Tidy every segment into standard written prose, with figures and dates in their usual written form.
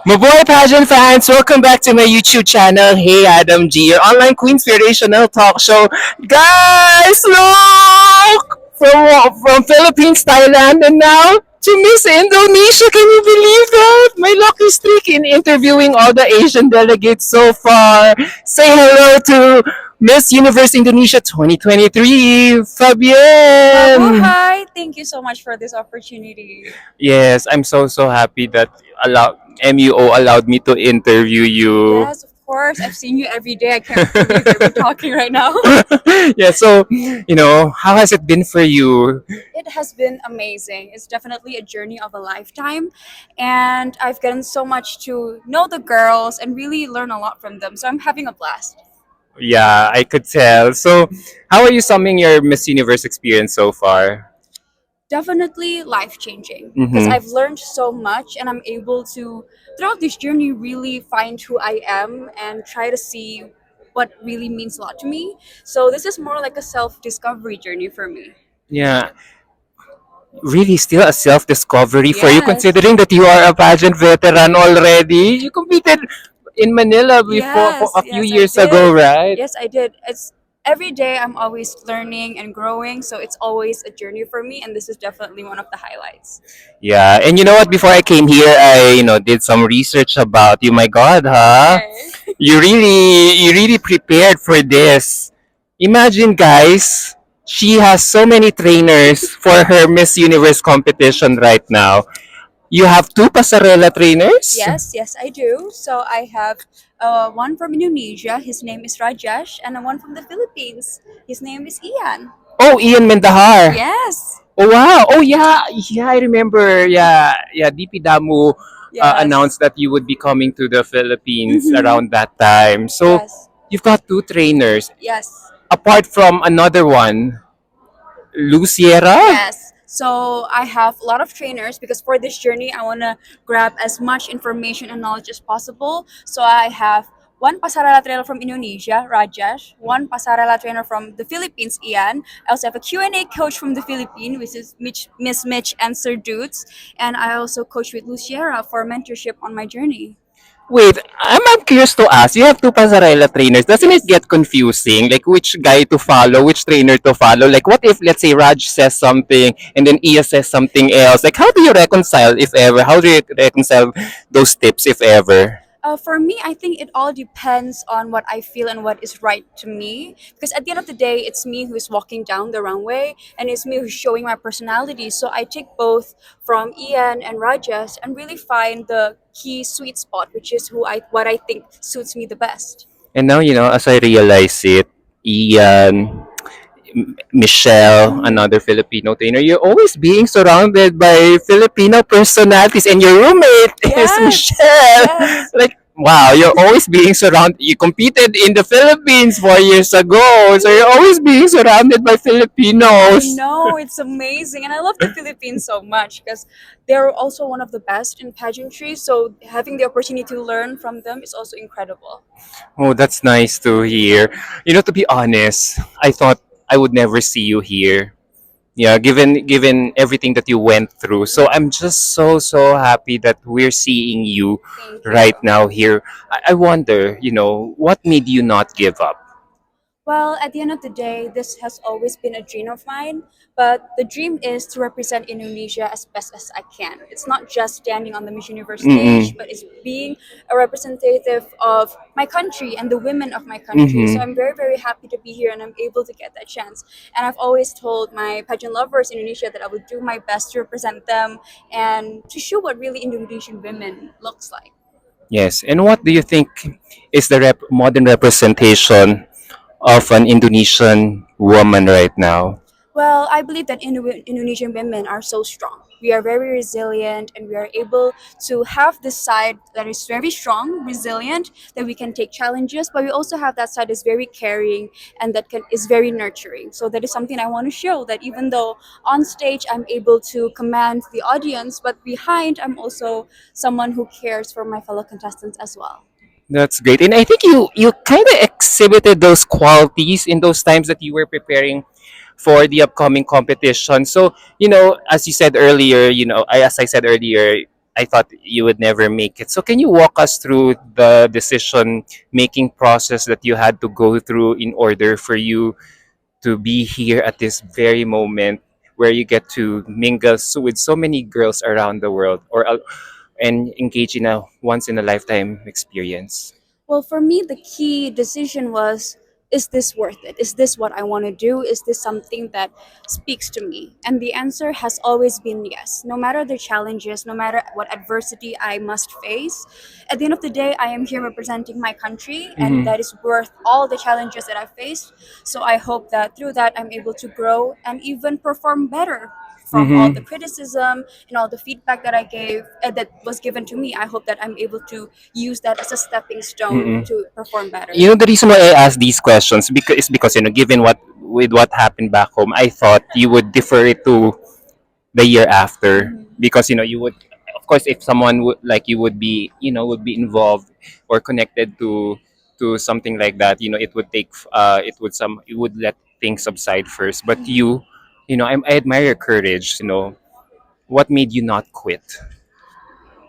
Mabuhay pageant fans! Welcome back to my YouTube channel. Hey, Adam G, your online queenspirational talk show. Guys, look! From Philippines, Thailand, and now to Miss Indonesia. Can you believe that? My lucky streak in interviewing all the Asian delegates so far. Say hello to Miss Universe Indonesia 2023, Fabienne. Mabuhay! Thank you so much for this opportunity. Yes, I'm so happy that MUO allowed me to interview you. Yes, of course. I've seen you every day. I can't believe that we're talking right now. Yeah, so how has it been for you? It has been amazing. It's definitely a journey of a lifetime. And I've gotten so much to know the girls and really learn a lot from them. So I'm having a blast. Yeah, I could tell. So, how are you summing your Miss Universe experience so far? Definitely life changing because Mm-hmm. I've learned so much and I'm able to, throughout this journey, really find who I am and try to see what really means a lot to me. So this is more like a self discovery journey for me. Yeah, really still a self-discovery for you, Yes. considering that you are a pageant veteran already. You competed in Manila before for Yes, a few yes, I years ago, did. right? Yes, I did. It's every day I'm always learning and growing, so it's always a journey for me, and this is definitely one of the highlights. Yeah, and you know what? Before I came here, I did some research about you. My God, huh? Okay. You really prepared for this. Imagine, guys, she has so many trainers for her Miss Universe competition right now. You have two pasarela trainers. Yes, yes, I do. So I have one from Indonesia. His name is Rajesh, and one from the Philippines. His name is Ian. Oh, Ian Mendahar. Yes, Oh wow. Oh yeah. Yeah, I remember. Yeah, yeah. DP Damu yes, announced that you would be coming to the Philippines mm-hmm. around that time. So Yes, you've got two trainers yes. apart from another one, Luciera. Yes. So I have a lot of trainers because for this journey, I want to grab as much information and knowledge as possible. So I have one pasarela trainer from Indonesia, Rajesh, one pasarela trainer from the Philippines, Ian. I also have a Q&A coach from the Philippines, which is Miss Mitch and Sir Dudes. And I also coach with Luciera for mentorship on my journey. Wait, I'm curious to ask. You have two pasarela trainers. Doesn't it Yes. get confusing? Like which guy to follow, which trainer to follow? Like what if let's say Raj says something and then Ia says something else? Like how do you reconcile if ever? How do you reconcile those tips if ever? For me, I think it all depends on what I feel and what is right to me. Because at the end of the day, it's me who is walking down the runway and it's me who's showing my personality. So I take both from Ian and Rajas and really find the key sweet spot, which is what I think suits me the best. And now, as I realize it, Ian, Michelle, Mhm. another Filipino trainer, you're always being surrounded by Filipino personalities, and your roommate is Yes, Michelle. yes. Like, wow, you're always being surrounded. You competed in the Philippines 4 years ago, so you're always being surrounded by I Filipinos. know, it's amazing. And I love the Philippines so much because they're also one of the best in pageantry. So having the opportunity to learn from them is also incredible. Oh, that's nice to hear. To be honest, I thought I would never see you here. Yeah, given everything that you went through. So I'm just so happy that we're seeing you Thank you. right now here. I wonder, what made you not give up? Well, at the end of the day, this has always been a dream of mine, but the dream is to represent Indonesia as best as I can. It's not just standing on the Miss Universe Mm-mm. stage, but it's being a representative of my country and the women of my country. So Mm-hmm. I'm very happy to be here and I'm able to get that chance. And I've always told my pageant lovers in Indonesia that I would do my best to represent them and to show what really Indonesian women looks like. Yes. And what do you think is the modern representation of an Indonesian woman right now? Well, I believe that Indonesian women are so strong. We are very resilient and we are able to have this side that is very strong, resilient, that we can take challenges, but we also have that side that's very caring and is very nurturing. So that is something I want to show that even though on stage I'm able to command the audience, but behind I'm also someone who cares for my fellow contestants as well. That's great. And I think you kind of exhibited those qualities in those times that you were preparing for the upcoming competition. So, as you said earlier, as I said earlier, I thought you would never make it. So can you walk us through the decision making process that you had to go through in order for you to be here at this very moment where you get to mingle with so many girls around the world, and engage in a once in a lifetime experience? Well, for me, the key decision was, is this worth it? Is this what I want to do? Is this something that speaks to me? And the answer has always been yes. No matter the challenges, no matter what adversity I must face, at the end of the day, I am here representing my country, and Mhm. that is worth all the challenges that I faced. So I hope that through that, I'm able to grow and even perform better from all the Mhm. criticism and all the feedback that I gave, that was given to me. I hope that I'm able to use that as a stepping stone Mm-mm. to perform better. You know, the reason why I ask these questions because is because, given what with what happened back home, I thought you would defer it to the year after, Mhm. because you would, of course, if someone would like you would be, would be involved or connected to something like that, it would take it would let things subside first. But I admire your courage. What made you not quit?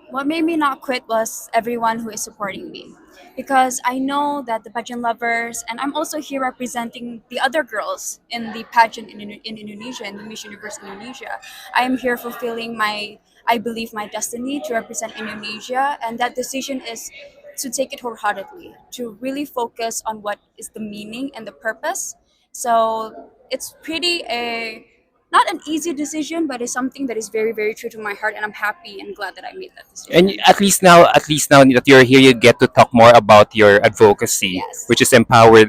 What made me not quit was everyone who is supporting me. Because I know that the pageant lovers, and I'm also here representing the other girls in the pageant in Indonesia, in the Miss Universe Indonesia. I am here fulfilling I believe, my destiny to represent Indonesia, and that decision is to take it wholeheartedly, to really focus on what is the meaning and the purpose. So it's pretty a not an easy decision, but it's something that is very, very true to my heart, and I'm happy and glad that I made that And decision. at least now that you're here, you get to talk more about your advocacy, Yes. which is empower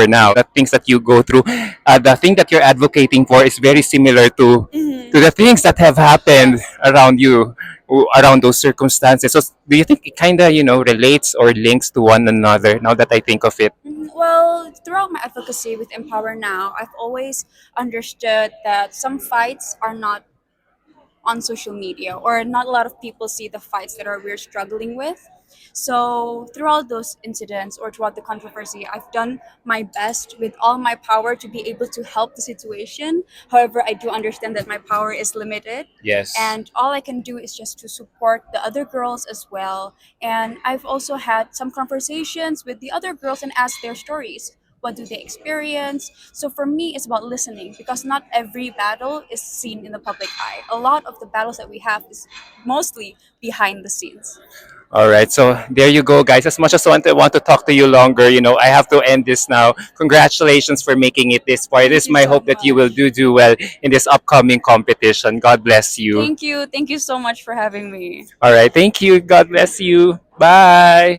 now. The things that you go through, the thing that you're advocating for is very similar to the things that have happened Yes. around you, around those circumstances. So, do you think it kind of relates or links to one another? Now that I think of it. Well, throughout my advocacy with Empower Now, I've always understood that some fights are not on social media, or not a lot of people see the fights that we're struggling with. So throughout those incidents or throughout the controversy, I've done my best with all my power to be able to help the situation. However, I do understand that my power is limited, Yes. and all I can do is just to support the other girls as well. And I've also had some conversations with the other girls and asked their stories. What do they experience? So for me, it's about listening, because not every battle is seen in the public eye. A lot of the battles that we have is mostly behind the scenes. All right, so there you go, guys. As much as I want to talk to you longer, I have to end this now. Congratulations for making it this far. It Thank is you my so hope that you will much. do well in this upcoming competition. God bless you. Thank you. Thank you so much for having me. All right, thank you. God bless you. Bye.